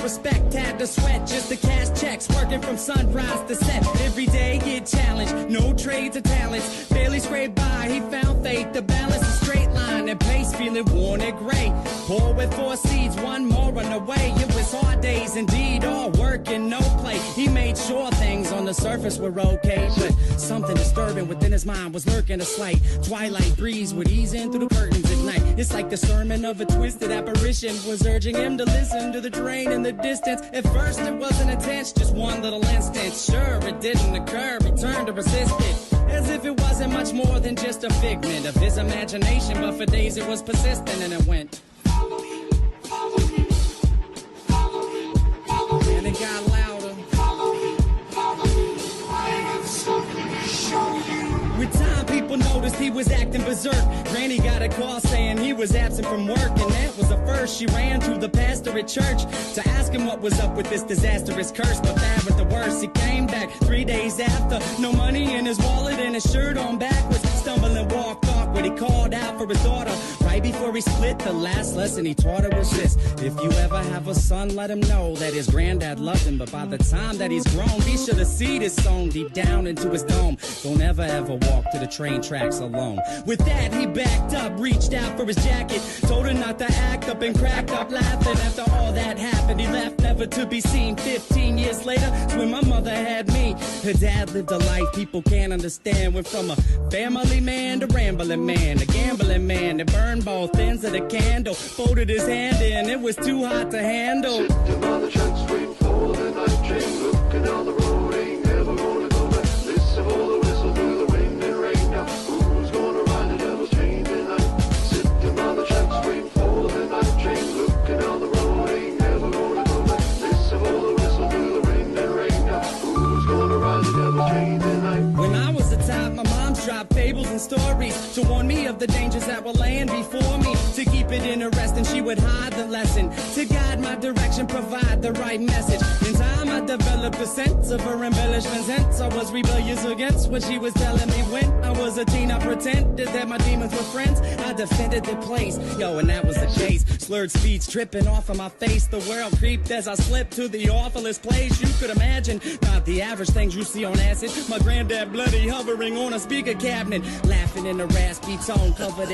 of respect, had to sweat just to cash checks, working from sunrise to set. Every day get challenged, no trades or talents. Barely scraped by, he found faith to balance a straight line and pace, feeling worn and gray. Poor with 4 seeds, one more on the way. It was hard days indeed, all work and no play. He made sure things on the surface were okay, but something disturbing within his mind was lurking. A slight twilight breeze would ease in through the curtains at night. It's like the sermon of a twisted apparition was urging him to listen to the train in the distance. At first it wasn't intense, just one little instance. Sure, it didn't occur, he turned to resist it, as if it wasn't much more than just a figment of his imagination. But for days it was persistent, and it went, follow me, follow me, follow me, follow me. And it got louder, follow me, follow me, I have something to show you. With time, people noticed he was acting berserk. Granny got a call saying he was absent from work, and that was the first. She ran to the pastor at church to ask him what was up with this disastrous curse. But bad with the worst, he came back 3 days after. No money in his wallet and his shirt on backwards. Stumbling, walked awkward. He called out for his daughter. Right before he split, the last lesson he taught her was this: if you ever have a son, let him know that his granddad loved him. But by the time that he's grown, be sure to see this song deep down into his dome. Don't ever walk to the train tracks alone. With that, he backed up, reached out for his jacket, told her not to act up, and cracked up laughing. After all that happened, he left, never to be seen. 15 years later, when my mother had me. Her dad lived a life people can't understand. Went from a family man to rambling man, a gambling man that burned both ends of the candle. Folded his hand in, it was too hot to handle. Sitting on the tracks, waiting for the night train, looking down the road, ain't never gonna go back. Listen for the whistle through the wind and rain. Now who's gonna ride the devil's train tonight? Sitting on the tracks, waiting for the night train, looking down the road, ain't never gonna go back. Listen for the whistle through the wind and rain. Now who's gonna ride the devil's train tonight? When I was a child, my mom dropped fables and stories to warn me of the dangers that were laying before me. To keep it interesting, she would hide the lesson. To guide my direction, provide the right message. In time, I developed a sense of her embellishments. Hence, I was rebellious against what she was telling me. When I was a teen, I pretended that my demons were friends. I defended the place, yo, and that was the case. Slurred speech dripping off of my face. The world creeped as I slipped to the awfulest place you could imagine. Not the average things you see on acid. My granddad bloody hovering on a speaker cabinet, laughing in a raspy tone, covered in